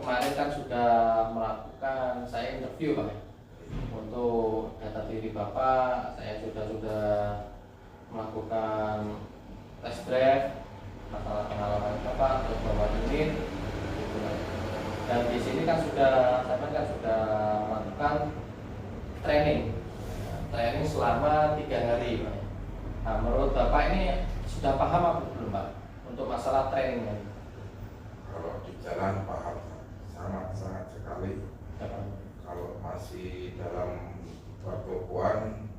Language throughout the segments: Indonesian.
kemarin kan sudah melakukan saya interview Pak untuk data diri Bapak. Saya sudah melakukan test drive masalah pengalaman Bapak atau bawa unit gitu. Dan di sini kan saya kan sudah melakukan training selama 3 hari Pak. Nah, menurut Bapak ini sudah paham apa belum Pak untuk masalah training ini? Kalau di jalan paham sangat sekali. Kalau masih dalam pertukuan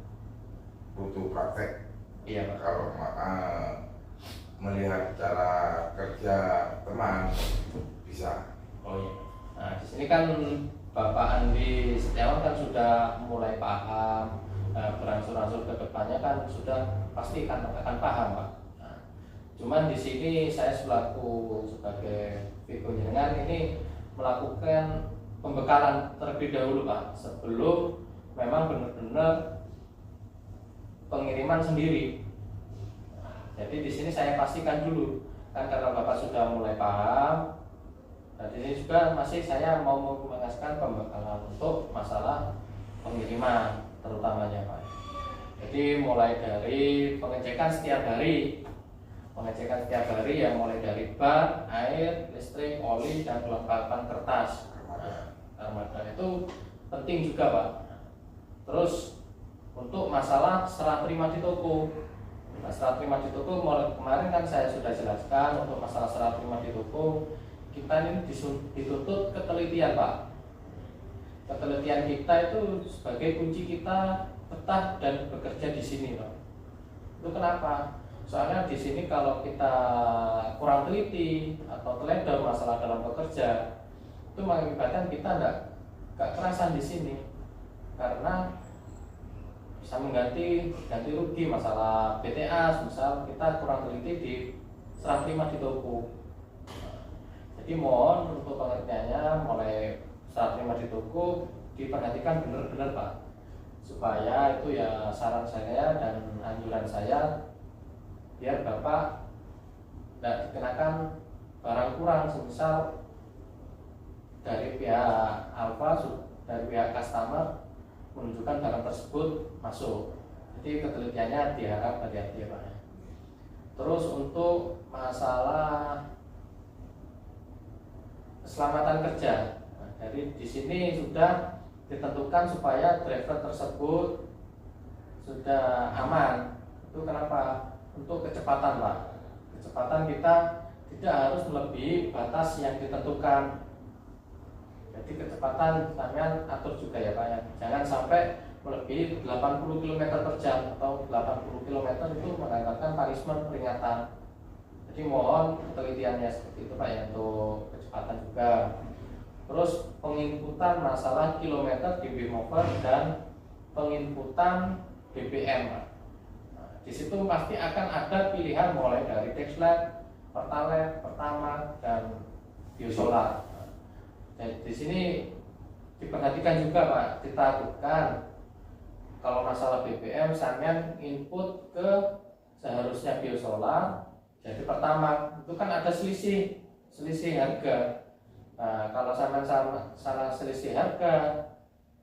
butuh praktek. Iya Pak. Kalau melihat cara kerja teman bisa. Oh iya. Nah di sini kan Bapak Andi Setiawan kan sudah mulai paham, berangsur-angsur ke depannya kan sudah pasti akan paham Pak. Nah, cuman di sini saya selaku sebagai Viko Jenengan ini melakukan pembekalan terlebih dahulu Pak sebelum memang benar-benar pengiriman sendiri. Jadi di sini saya pastikan dulu kan karena Bapak sudah mulai paham. Nah di sini juga masih saya mau mengasihkan pembekalan untuk masalah pengiriman terutamanya Pak. Jadi mulai dari pengecekan setiap hari yang mulai dari ban, air, listrik, oli, dan kelengkapan kertas. Armada itu penting juga Pak. Terus untuk masalah serah terima di toko. Nah, serah terima di toko kemarin kan saya sudah jelaskan untuk masalah serah terima di toko kita ini dituntut ketelitian Pak. Ketelitian kita itu sebagai kunci kita betah dan bekerja di sini Pak. Itu kenapa? Soalnya di sini kalau kita kurang teliti atau teledor masalah dalam bekerja itu mengakibatkan kita nggak kerasan di sini karena bisa ganti rugi masalah BTA misal kita kurang teliti di serah terima di toko. Jadi mohon untuk pengertiannya mulai serah terima di toko diperhatikan benar-benar Pak supaya itu ya saran saya dan anjuran saya biar Bapak tidak dikenakan barang kurang semisal dari pihak Alfa dari pihak customer menunjukkan barang tersebut masuk. Jadi ketelitiannya diharap hati-hati ya Pak. Terus untuk masalah keselamatan kerja, nah, jadi di sini sudah ditentukan supaya driver tersebut sudah aman. Itu kenapa? Untuk kecepatan Pak. Kecepatan kita tidak harus melebihi batas yang ditentukan. Jadi kecepatan kalian atur juga ya Pak ya. Jangan sampai melebihi 80 km per jam atau 80 km itu mengakibatkan punishment peringatan. Jadi mohon ketelitiannya seperti itu Pak ya untuk kecepatan juga. Terus penginputan masalah kilometer di Wimover dan penginputan BBM Pak. Nah, di situ pasti akan ada pilihan mulai dari Dexlet, Pertalite, Pertamax dan Biosolar. Dan di sini diperhatikan juga Pak, ditakutkan kalau masalah BBM sampean input ke seharusnya Biosolar, jadi pertama itu kan ada selisih harga. Nah, kalau sampean salah selisih harga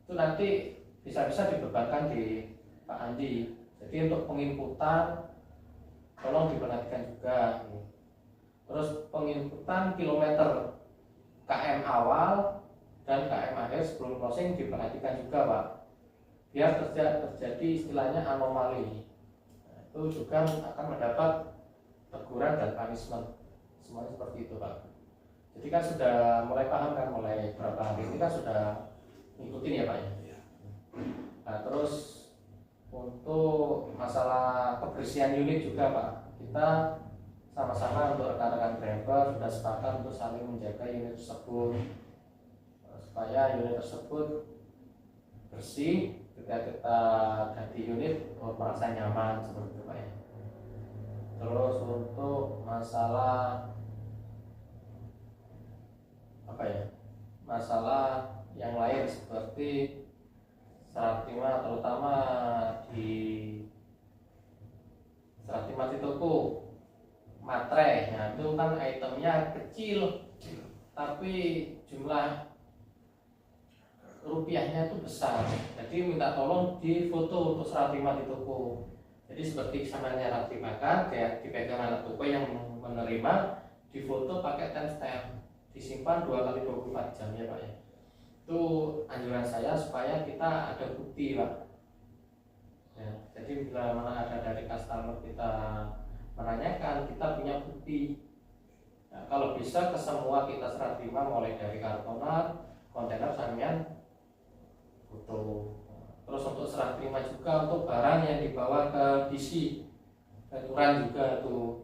itu nanti bisa-bisa dibebankan di Pak Andi. Jadi untuk penginputan tolong diperhatikan juga. Terus penginputan kilometer KM awal dan KM akhir sebelum closing diperhatikan juga Pak biar terjadi istilahnya anomali. Nah, itu juga akan mendapat teguran dan punishment semuanya seperti itu Pak. Jadi kan sudah mulai paham kan, mulai beberapa hari ini kan sudah ngikutin ya Pak ya. Nah terus untuk masalah kebersihan unit juga Pak, kita sama-sama untuk rekan-rekan driver sudah sepakat untuk saling menjaga unit tersebut supaya unit tersebut bersih ketika kita ganti unit merasa nyaman seperti itu Pak ya. Terus untuk masalah masalah yang lain seperti serah terima terutama di serah terima di toko materai, nah itu kan itemnya kecil tapi jumlah rupiahnya itu besar, jadi minta tolong difoto untuk serah terima di toko. Jadi seperti sama serah terima kan, kayak dipegang anak toko yang menerima, difoto pakai timestamp, disimpan 2 kali 24 jam ya Pak ya. Itu anjuran saya supaya kita ada bukti Pak ya. Jadi bila mana ada dari customer kita menanyakan, kita punya bukti. Nah, kalau bisa ke semua kita serah terima, mulai dari kartonan, kontainer, sampean foto. Terus untuk serah terima juga untuk barang yang dibawa ke DC, aturan juga tuh